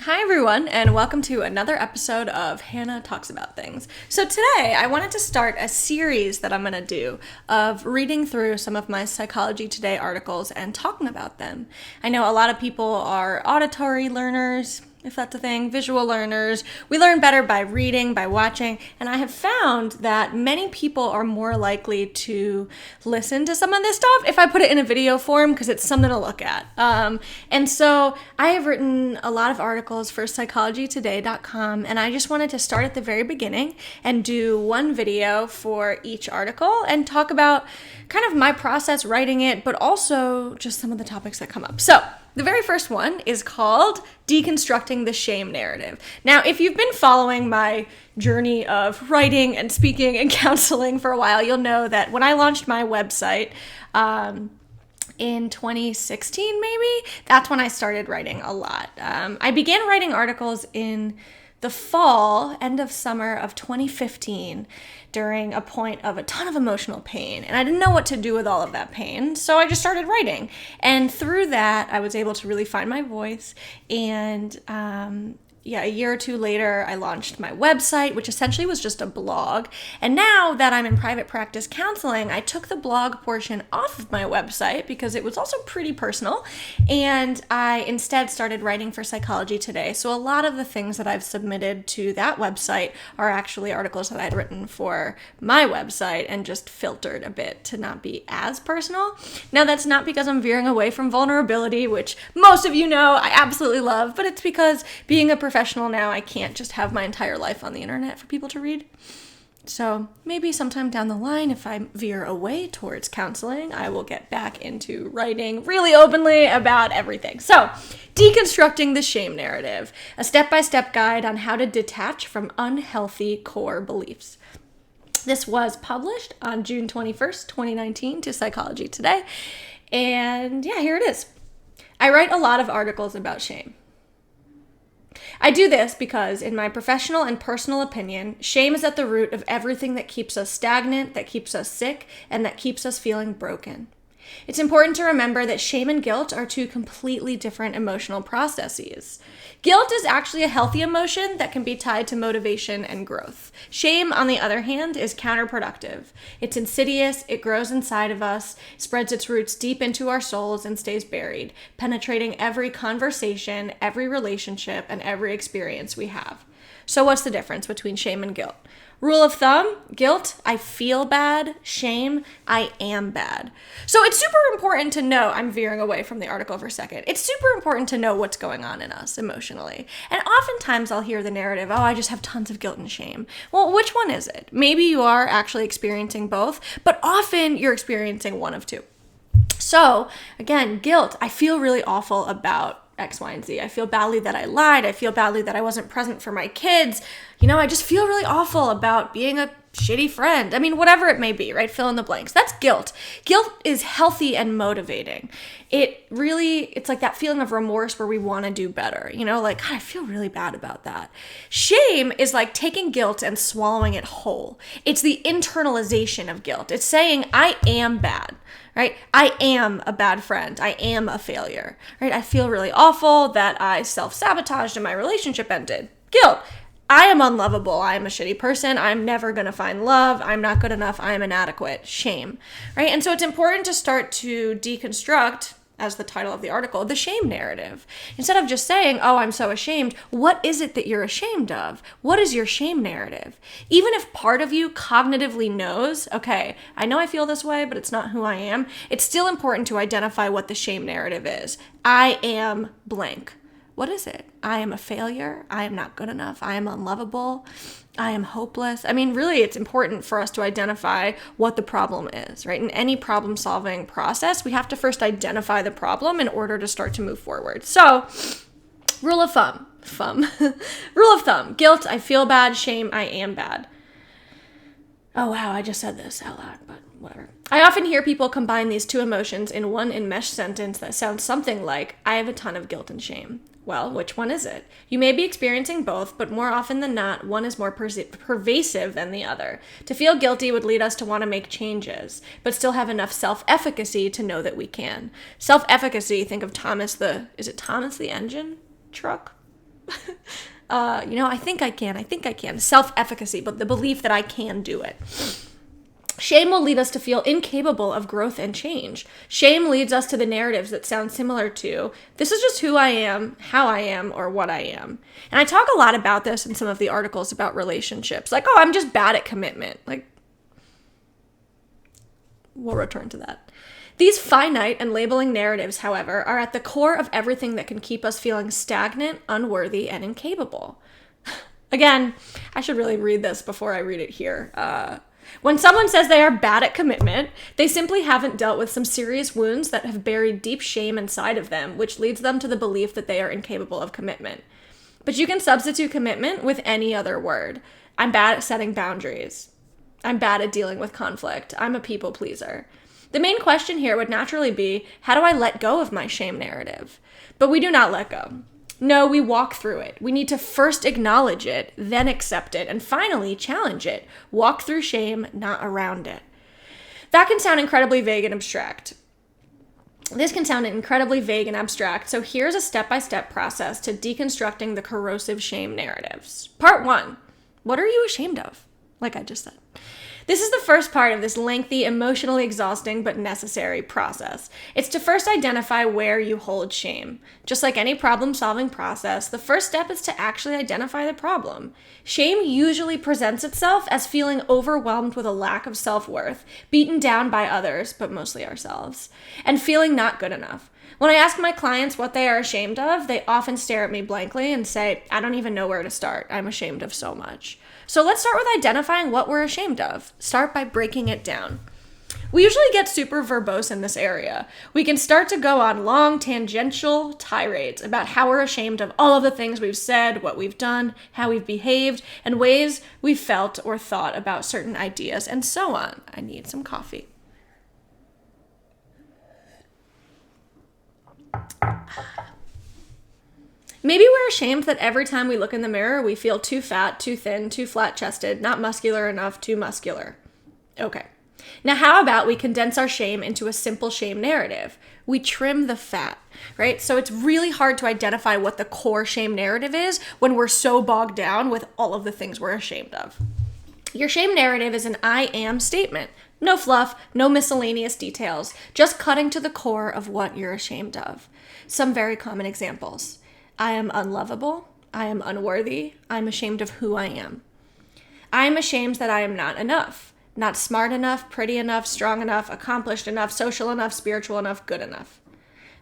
Hi, everyone, and welcome to another episode of Hannah Talks About Things. So, today I wanted to start a series that I'm going to do of reading through some of my Psychology Today articles and talking about them. I know a lot of people are auditory learners, if that's a thing, visual learners. We learn better by reading, by watching, and I have found that many people are more likely to listen to some of this stuff if I put it in a video form because it's something to look at. And so I have written a lot of articles for psychologytoday.com, and I just wanted to start at the very beginning and do one video for each article and talk about kind of my process writing it, but also just some of the topics that come up. So the very first one is called Deconstructing the Shame Narrative. Now, if you've been following my journey of writing and speaking and counseling for a while, you'll know that when I launched my website, in 2016, maybe, that's when I started writing a lot. I began writing articles in the fall, end of summer of 2015, during a point of a ton of emotional pain. And I didn't know what to do with all of that pain, so I just started writing. And through that, I was able to really find my voice. And a year or two later, I launched my website, which essentially was just a blog. And now that I'm in private practice counseling, I took the blog portion off of my website because it was also pretty personal. And I instead started writing for Psychology Today. So a lot of the things that I've submitted to that website are actually articles that I'd written for my website and just filtered a bit to not be as personal. Now, that's not because I'm veering away from vulnerability, which most of you know I absolutely love, but it's because being a professional now, I can't just have my entire life on the internet for people to read. So maybe sometime down the line, if I veer away towards counseling, I will get back into writing really openly about everything. So, Deconstructing the Shame Narrative, a step-by-step guide on how to detach from unhealthy core beliefs. This was published on June 21st, 2019 to Psychology Today. And yeah, here it is. I write a lot of articles about shame. I do this because, in my professional and personal opinion, shame is at the root of everything that keeps us stagnant, that keeps us sick, and that keeps us feeling broken. It's important to remember that shame and guilt are two completely different emotional processes. Guilt is actually a healthy emotion that can be tied to motivation and growth. Shame, on the other hand, is counterproductive. It's insidious, it grows inside of us, spreads its roots deep into our souls, and stays buried, penetrating every conversation, every relationship, and every experience we have. So what's the difference between shame and guilt? Rule of thumb, guilt, I feel bad. Shame, I am bad. So it's super important to know, I'm veering away from the article for a second. It's super important to know what's going on in us emotionally. And oftentimes I'll hear the narrative, I just have tons of guilt and shame. Well, which one is it? Maybe you are actually experiencing both, but often you're experiencing one of two. So again, guilt, I feel really awful about X, Y, and Z. I feel badly that I lied. I feel badly that I wasn't present for my kids. I just feel really awful about being a shitty friend. I mean, whatever it may be, right? Fill in the blanks. That's guilt. Guilt is healthy and motivating. It's like that feeling of remorse where we want to do better. Like, God, I feel really bad about that. Shame is like taking guilt and swallowing it whole. It's the internalization of guilt. It's saying, I am bad. Right? I am a bad friend. I am a failure. Right? I feel really awful that I self-sabotaged and my relationship ended. Guilt. I am unlovable. I am a shitty person. I'm never going to find love. I'm not good enough. I am inadequate. Shame. Right? And so it's important to start to deconstruct, as the title of the article, the shame narrative. Instead of just saying, I'm so ashamed, what is it that you're ashamed of? What is your shame narrative? Even if part of you cognitively knows, okay, I know I feel this way, but it's not who I am, it's still important to identify what the shame narrative is. I am blank. What is it? I am a failure. I am not good enough. I am unlovable. I am hopeless. I mean, really, it's important for us to identify what the problem is, right? In any problem-solving process, we have to first identify the problem in order to start to move forward. So, rule of thumb. Rule of thumb. Guilt, I feel bad. Shame, I am bad. Oh, wow, I just said this out loud, but whatever. I often hear people combine these two emotions in one enmeshed sentence that sounds something like, I have a ton of guilt and shame. Well, which one is it? You may be experiencing both, but more often than not, one is more pervasive than the other. To feel guilty would lead us to want to make changes, but still have enough self-efficacy to know that we can. Self-efficacy, think of Thomas the Engine truck? I think I can. Self-efficacy, but the belief that I can do it. Shame will lead us to feel incapable of growth and change. Shame leads us to the narratives that sound similar to, this is just who I am, how I am, or what I am. And I talk a lot about this in some of the articles about relationships. Like, oh, I'm just bad at commitment. Like, we'll return to that. These finite and labeling narratives, however, are at the core of everything that can keep us feeling stagnant, unworthy, and incapable. Again, I should really read this before I read it here. When someone says they are bad at commitment, they simply haven't dealt with some serious wounds that have buried deep shame inside of them, which leads them to the belief that they are incapable of commitment. But you can substitute commitment with any other word. I'm bad at setting boundaries. I'm bad at dealing with conflict. I'm a people pleaser. The main question here would naturally be, how do I let go of my shame narrative? But we do not let go. No, we walk through it. We need to first acknowledge it, then accept it, and finally challenge it. Walk through shame, not around it. That can sound incredibly vague and abstract. This can sound incredibly vague and abstract, so here's a step-by-step process to deconstructing the corrosive shame narratives. Part 1. What are you ashamed of? Like I just said. This is the first part of this lengthy, emotionally exhausting, but necessary process. It's to first identify where you hold shame. Just like any problem-solving process, the first step is to actually identify the problem. Shame usually presents itself as feeling overwhelmed with a lack of self-worth, beaten down by others, but mostly ourselves, and feeling not good enough. When I ask my clients what they are ashamed of, they often stare at me blankly and say, I don't even know where to start. I'm ashamed of so much. So let's start with identifying what we're ashamed of. Start by breaking it down. We usually get super verbose in this area. We can start to go on long tangential tirades about how we're ashamed of all of the things we've said, what we've done, how we've behaved, and ways we've felt or thought about certain ideas, and so on. I need some coffee. Maybe we're ashamed that every time we look in the mirror, we feel too fat, too thin, too flat-chested, not muscular enough, too muscular. Okay. Now, how about we condense our shame into a simple shame narrative? We trim the fat, right? So it's really hard to identify what the core shame narrative is when we're so bogged down with all of the things we're ashamed of. Your shame narrative is an I am statement. No fluff, no miscellaneous details, just cutting to the core of what you're ashamed of. Some very common examples. I am unlovable. I am unworthy. I'm ashamed of who I am. I am ashamed that I am not enough. Not smart enough, pretty enough, strong enough, accomplished enough, social enough, spiritual enough, good enough.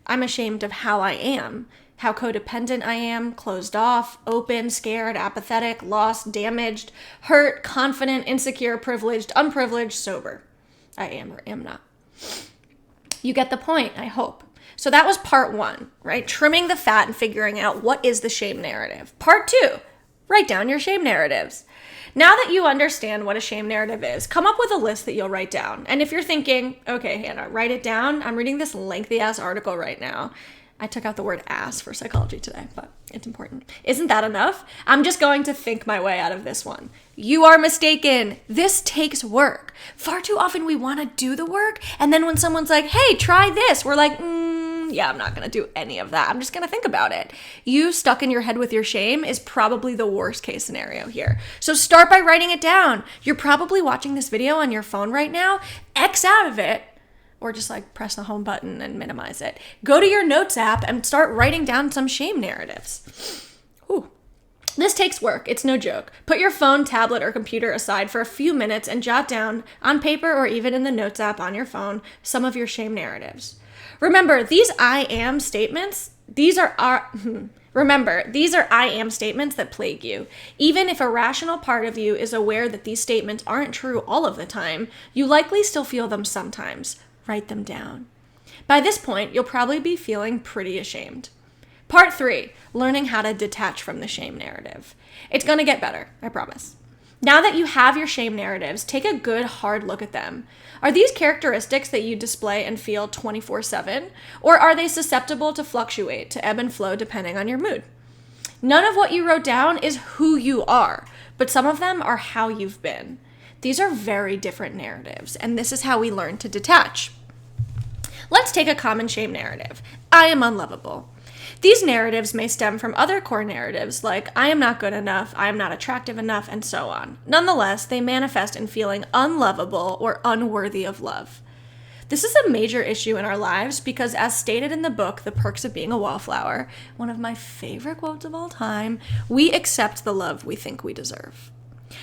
I'm ashamed of how I am. How codependent I am, closed off, open, scared, apathetic, lost, damaged, hurt, confident, insecure, privileged, unprivileged, sober. I am or am not. You get the point, I hope. So that was part 1, right? Trimming the fat and figuring out what is the shame narrative. Part 2, write down your shame narratives. Now that you understand what a shame narrative is, come up with a list that you'll write down. And if you're thinking, okay, Hannah, write it down. I'm reading this lengthy ass article right now. I took out the word ass for psychology today, but it's important. Isn't that enough? I'm just going to think my way out of this one. You are mistaken. This takes work. Far too often we want to do the work, and then when someone's like, hey, try this, we're like, yeah, I'm not going to do any of that. I'm just going to think about it. You stuck in your head with your shame is probably the worst case scenario here. So start by writing it down. You're probably watching this video on your phone right now. X out of it. Or just like press the home button and minimize it. Go to your notes app and start writing down some shame narratives. Ooh. This takes work. It's no joke. Put your phone, tablet, or computer aside for a few minutes and jot down on paper or even in the notes app on your phone some of your shame narratives. Remember, these I am statements, these are I am statements that plague you. Even if a rational part of you is aware that these statements aren't true all of the time, you likely still feel them sometimes. Write them down. By this point, you'll probably be feeling pretty ashamed. Part 3, learning how to detach from the shame narrative. It's going to get better, I promise. Now that you have your shame narratives, take a good hard look at them. Are these characteristics that you display and feel 24/7, or are they susceptible to fluctuate, to ebb and flow depending on your mood? None of what you wrote down is who you are, but some of them are how you've been. These are very different narratives, and this is how we learn to detach. Let's take a common shame narrative. I am unlovable. These narratives may stem from other core narratives like, I am not good enough, I am not attractive enough, and so on. Nonetheless, they manifest in feeling unlovable or unworthy of love. This is a major issue in our lives because, as stated in the book, The Perks of Being a Wallflower, one of my favorite quotes of all time, we accept the love we think we deserve.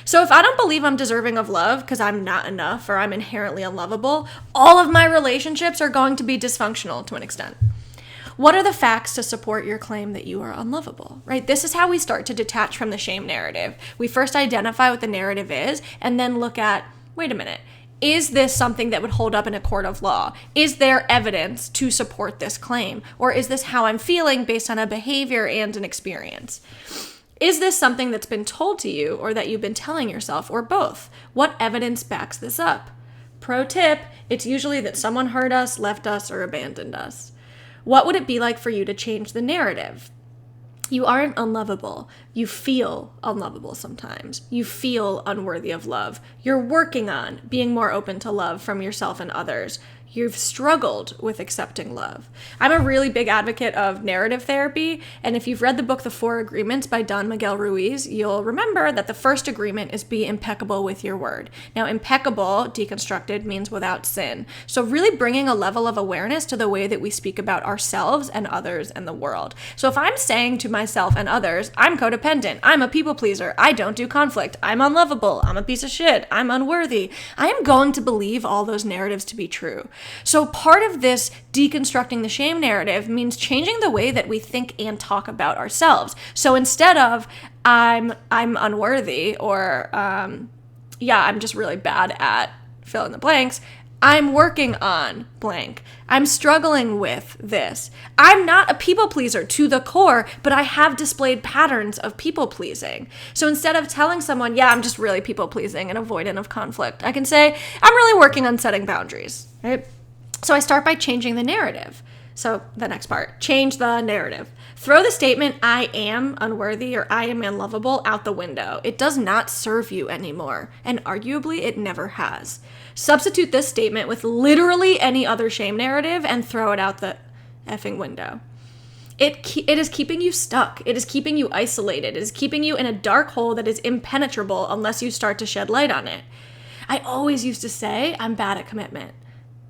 So if I don't believe I'm deserving of love because I'm not enough or I'm inherently unlovable, all of my relationships are going to be dysfunctional to an extent. What are the facts to support your claim that you are unlovable, right? This is how we start to detach from the shame narrative. We first identify what the narrative is and then look at, wait a minute, is this something that would hold up in a court of law? Is there evidence to support this claim? Or is this how I'm feeling based on a behavior and an experience? Is this something that's been told to you or that you've been telling yourself, or both? What evidence backs this up? Pro tip, it's usually that someone hurt us, left us, or abandoned us. What would it be like for you to change the narrative? You aren't unlovable. You feel unlovable sometimes. You feel unworthy of love. You're working on being more open to love from yourself and others. You've struggled with accepting love. I'm a really big advocate of narrative therapy, and if you've read the book The Four Agreements by Don Miguel Ruiz, you'll remember that the first agreement is be impeccable with your word. Now, impeccable, deconstructed, means without sin. So really bringing a level of awareness to the way that we speak about ourselves and others and the world. So if I'm saying to myself and others, I'm codependent, I'm a people pleaser, I don't do conflict, I'm unlovable, I'm a piece of shit, I'm unworthy, I am going to believe all those narratives to be true. So part of this deconstructing the shame narrative means changing the way that we think and talk about ourselves. So instead of I'm unworthy or I'm just really bad at fill in the blanks, I'm working on blank. I'm struggling with this. I'm not a people pleaser to the core, but I have displayed patterns of people pleasing. So instead of telling someone, I'm just really people pleasing and avoidant of conflict, I can say, I'm really working on setting boundaries, right? So I start by changing the narrative. So the next part, change the narrative. Throw the statement, I am unworthy or I am unlovable out the window. It does not serve you anymore, and arguably it never has. Substitute this statement with literally any other shame narrative and throw it out the effing window. It is keeping you stuck. It is keeping you isolated. It is keeping you in a dark hole that is impenetrable unless you start to shed light on it. I always used to say, I'm bad at commitment.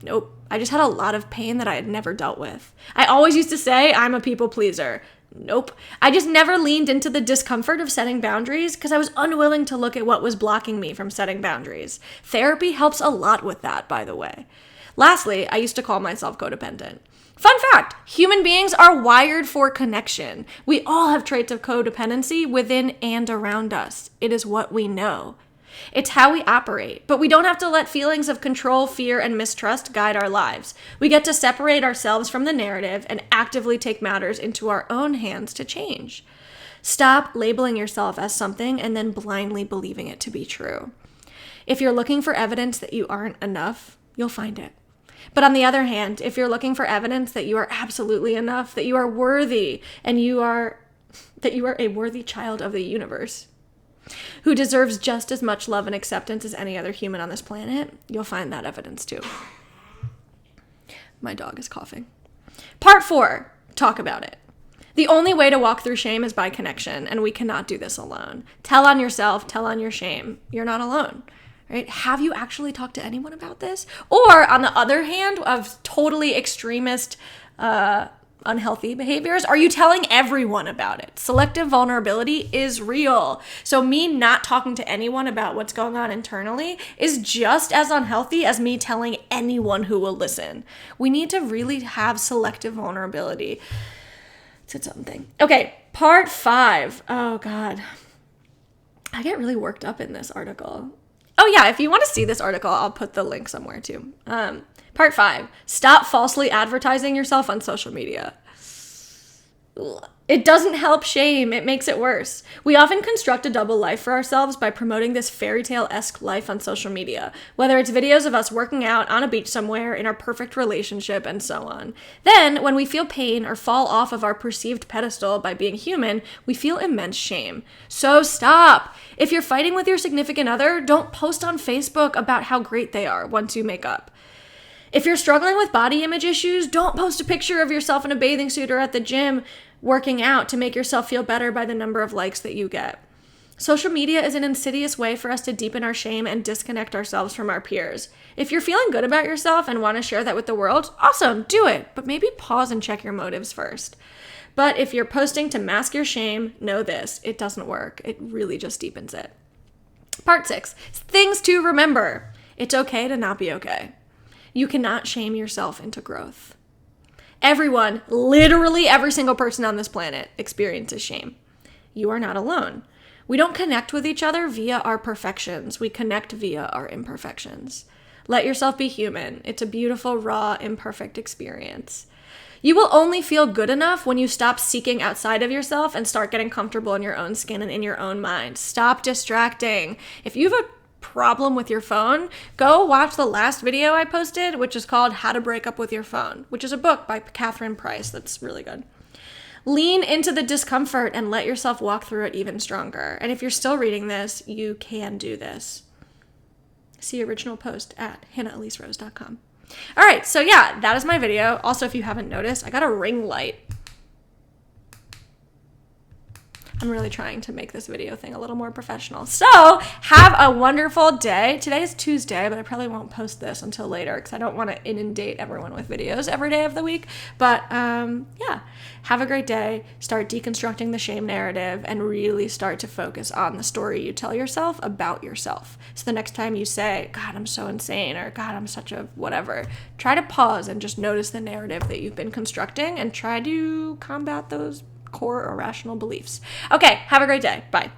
Nope. I just had a lot of pain that I had never dealt with. I always used to say, I'm a people pleaser. Nope. I just never leaned into the discomfort of setting boundaries because I was unwilling to look at what was blocking me from setting boundaries. Therapy helps a lot with that, by the way. Lastly, I used to call myself codependent. Fun fact, human beings are wired for connection. We all have traits of codependency within and around us. It is what we know. It's how we operate, but we don't have to let feelings of control, fear, and mistrust guide our lives. We get to separate ourselves from the narrative and actively take matters into our own hands to change. Stop labeling yourself as something and then blindly believing it to be true. If you're looking for evidence that you aren't enough, you'll find it. But on the other hand, if you're looking for evidence that you are absolutely enough, that you are worthy, and that you are a worthy child of the universe, who deserves just as much love and acceptance as any other human on this planet, you'll find that evidence too. My dog is coughing. Part 4, talk about it. The only way to walk through shame is by connection, and we cannot do this alone. Tell on yourself, tell on your shame. You're not alone, right? Have you actually talked to anyone about this? Or on the other hand, of totally extremist, unhealthy behaviors, are you telling everyone about it? Selective vulnerability is real. So me not talking to anyone about what's going on internally is just as unhealthy as me telling anyone who will listen. We need to really have selective vulnerability to something. Okay, part 5. Oh God. I get really worked up in this article. Oh yeah, if you want to see this article, I'll put the link somewhere too. Part 5, stop falsely advertising yourself on social media. It doesn't help shame, it makes it worse. We often construct a double life for ourselves by promoting this fairy tale-esque life on social media, whether it's videos of us working out on a beach somewhere in our perfect relationship and so on. Then, when we feel pain or fall off of our perceived pedestal by being human, we feel immense shame. So stop! If you're fighting with your significant other, don't post on Facebook about how great they are once you make up. If you're struggling with body image issues, don't post a picture of yourself in a bathing suit or at the gym working out to make yourself feel better by the number of likes that you get. Social media is an insidious way for us to deepen our shame and disconnect ourselves from our peers. If you're feeling good about yourself and want to share that with the world, awesome, do it. But maybe pause and check your motives first. But if you're posting to mask your shame, know this, it doesn't work. It really just deepens it. Part 6, things to remember. It's okay to not be okay. You cannot shame yourself into growth. Everyone, literally every single person on this planet experiences shame. You are not alone. We don't connect with each other via our perfections. We connect via our imperfections. Let yourself be human. It's a beautiful, raw, imperfect experience. You will only feel good enough when you stop seeking outside of yourself and start getting comfortable in your own skin and in your own mind. Stop distracting. If you have a problem with your phone, go watch the last video I posted, which is called How to Break Up with Your Phone, which is a book by Catherine Price that's really good. Lean into the discomfort and let yourself walk through it even stronger. And if you're still reading this, you can do this. See original post at hannaheliserose.com. All right, so yeah, that is my video. Also, if you haven't noticed, I got a ring light. I'm really trying to make this video thing a little more professional. So have a wonderful day. Today is Tuesday, but I probably won't post this until later because I don't want to inundate everyone with videos every day of the week. But yeah, have a great day. Start deconstructing the shame narrative and really start to focus on the story you tell yourself about yourself. So the next time you say, God, I'm so insane, or God, I'm such a whatever, try to pause and just notice the narrative that you've been constructing and try to combat those core irrational beliefs. Okay, have a great day. Bye.